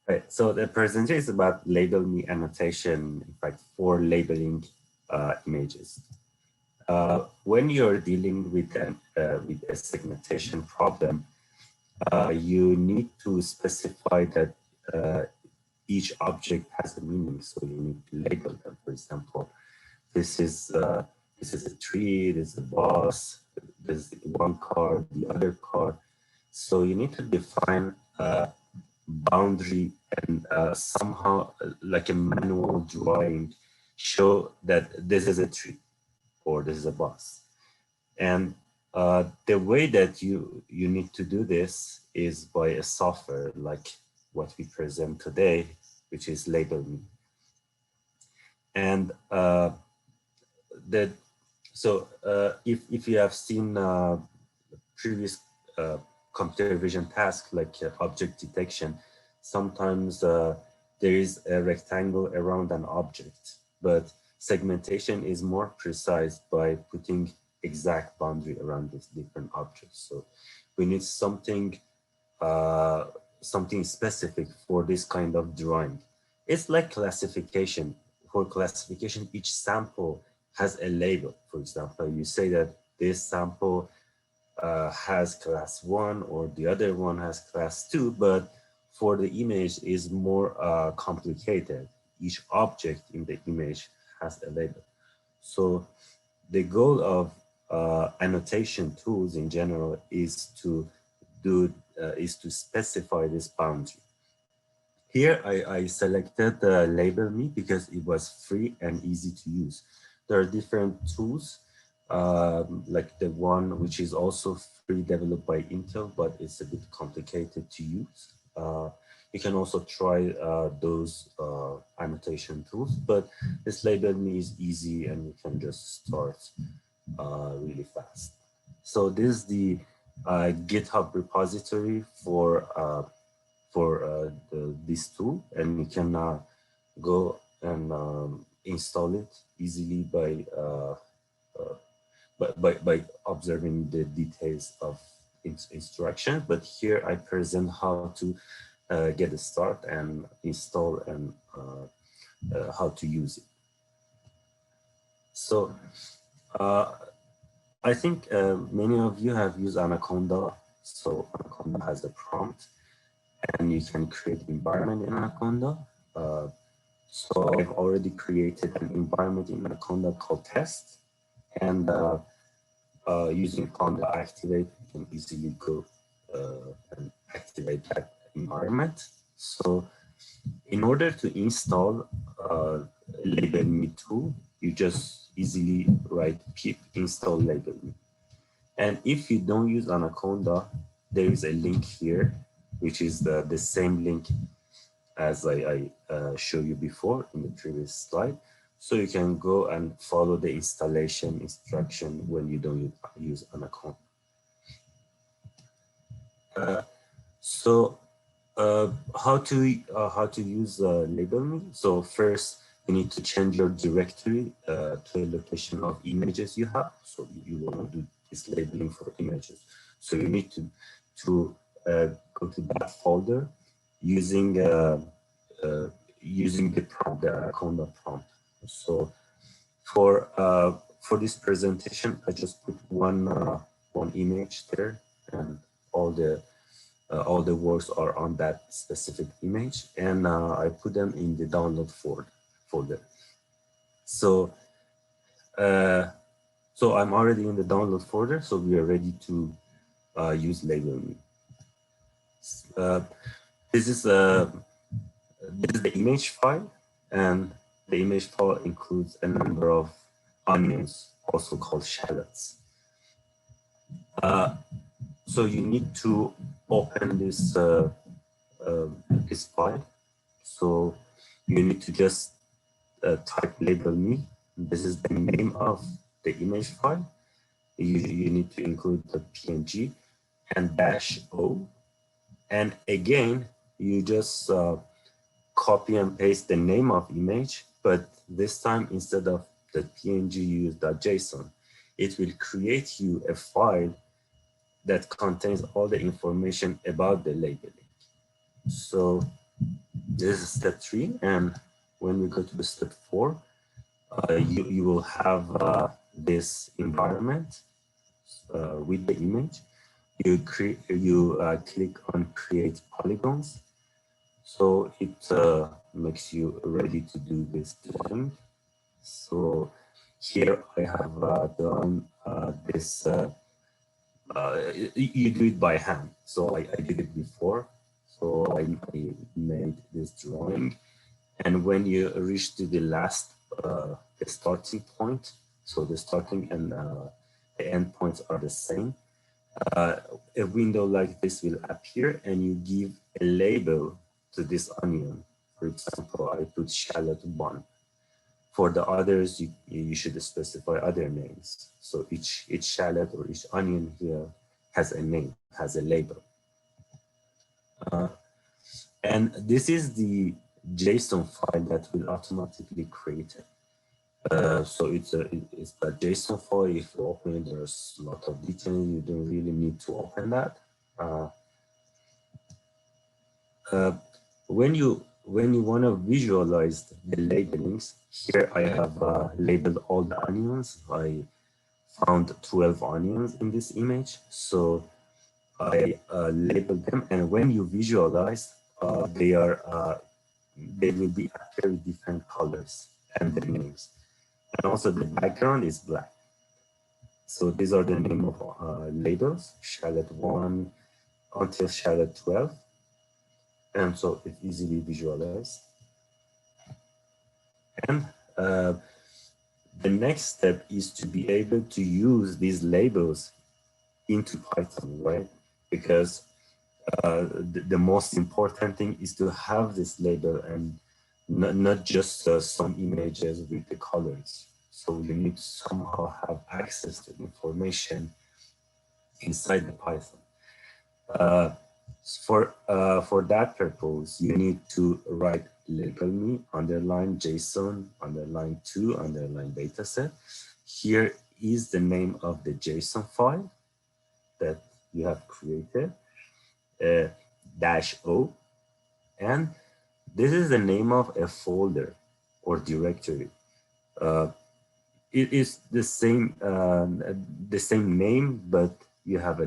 Right. So the presentation is about LabelMe annotation, in fact, for labeling images. When you're dealing with a segmentation problem, you need to specify that each object has a meaning. So you need to label them. For example, this is a tree, this is a bus, there's one car, the other car. So you need to define boundary and somehow like a manual drawing show that this is a tree or this is a bus. And the way that you need to do this is by a software like what we present today, which is LabelMe. And that if you have seen previous computer vision tasks like object detection, sometimes there is a rectangle around an object, but segmentation is more precise by putting exact boundary around these different objects. So we need uh, something specific for this kind of drawing. It's like classification. For classification, each sample has a label. For example, you say that this sample has class 1 or the other one has class 2, but for the image is more complicated. Each object in the image has a label. So the goal of annotation tools in general is to specify this boundary. Here I selected LabelMe because it was free and easy to use. There are different tools like the one which is also free developed by Intel, but it's a bit complicated to use. You can also try those annotation tools, but this LabelMe is easy and you can just start really fast. So this is the GitHub repository for this tool, and you can go and install it easily by observing the details of instruction. But here I present how to get a start and install and how to use it. So I think many of you have used Anaconda. So Anaconda has a prompt and you can create environment in Anaconda. So I've already created an environment in Anaconda called test, and using Conda activate, you can easily go and activate that environment. So in order to install LabelMe tool, you just easily write pip install LabelMe. And if you don't use Anaconda, there is a link here, which is the same link as I showed you before in the previous slide. So you can go and follow the installation instruction when you don't use Anaconda. So how to use LabelMe? So first, you need to change your directory to a location of images you have. So you want to do this labeling for images. So you need to go to that folder using using the prompt, the Anaconda prompt. So for this presentation, I just put one image there, and all the words are on that specific image, and I put them in the download folder. So so I'm already in the download folder, so we are ready to use LabelMe. This is the image file, and the image file includes a number of onions, also called shallots. So you need to open this this file. So you need to just type LabelMe. This is the name of the image file. You need to include the PNG and -o. And again, you just copy and paste the name of image, but this time instead of the PNG, you use .json. It will create you a file that contains all the information about the labeling. So This is step 3, and when we go to the step 4, you will have this environment with the image. You click on create polygons, so it makes you ready to do this drawing. So here I have done this. You do it by hand, so I did it before. So I made this drawing, and when you reach to the last the starting point, so the starting and the end points are the same, a window like this will appear, and you give a label to this onion. For example, I put shallot 1. For the others, you should specify other names. So each shallot or each onion here has a name, has a label. And this is the JSON file that will automatically create it. So it's a JSON file. If you open it, there's a lot of details. You don't really need to open that. When you want to visualize the labelings, here I have labeled all the onions. I found 12 onions in this image, so I labeled them. And when you visualize, they will be appear with different colors and the names. And also the background is black. So these are the name of labels, shallot 1 until shallot 12. And so it's easily visualized. And the next step is to be able to use these labels into Python, right? Because the most important thing is to have this label and not just some images with the colors. So you need to somehow have access to information inside the Python. For that purpose, you need to write LabelMe underline JSON underline 2 underline dataset. Here is the name of the JSON file that you have created, -o, and this is the name of a folder or directory. It is the same name, but you have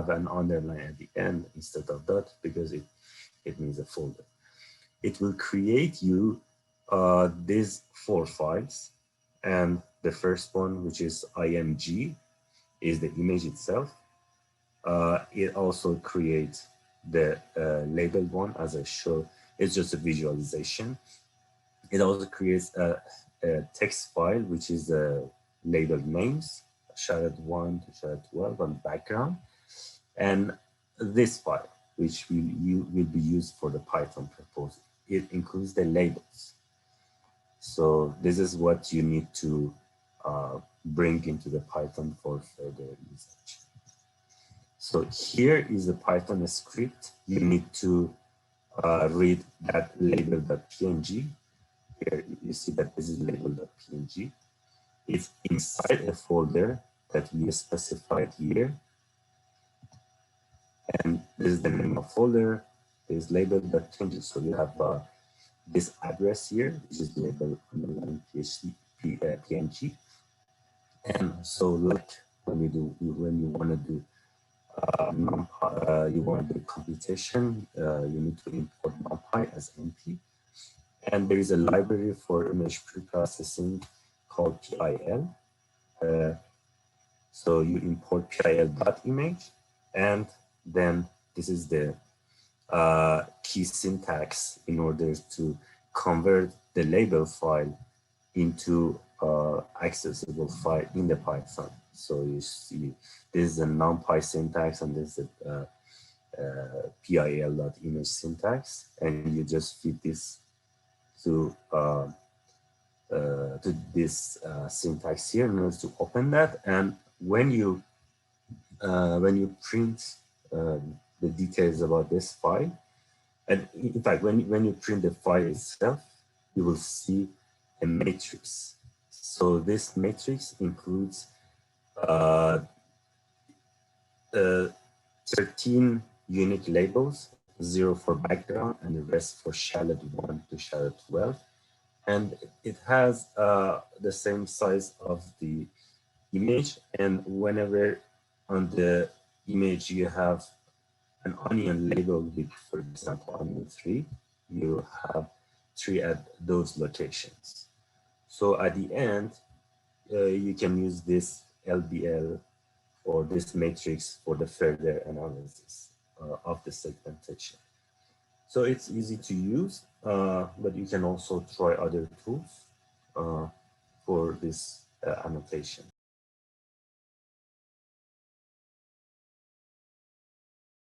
an underline at the end instead of that because it means a folder. It will create you these 4 files, and the first one, which is img, is the image itself. It also creates the labeled one, as I showed. It's just a visualization. It also creates a text file, which is labeled names, shallot 1 to shallot 12 on background, and this file, which will be used for the Python purpose. It includes the labels. So this is what you need to bring into the Python for further usage. So here is the Python script. You need to read that label.png. Here you see that this is label.png. It's inside a folder that we specified here. And this is the name of folder. There's label.png. So you have this address here, which is label.png. And so like when you want to do you want to do computation, you need to import NumPy as NP. And there is a library for image preprocessing called PIL. So you import PIL.image, and then this is the key syntax in order to convert the label file into accessible file in the Python. So you see this is a NumPy syntax, and this is a PIL.image syntax, and you just feed this to this syntax here in order to open that. And when you print the details about this file, and in fact, when you print the file itself, you will see a matrix. So this matrix includes 13 unique labels 0 for background, and the rest for shallot 1 to shallot 12. And it has the same size of the image. And whenever on the image you have an onion label with, for example, onion 3, you have 3 at those locations. So at the end, you can use this LBL or this matrix for the further analysis of the segmentation. So it's easy to use, but you can also try other tools for this annotation.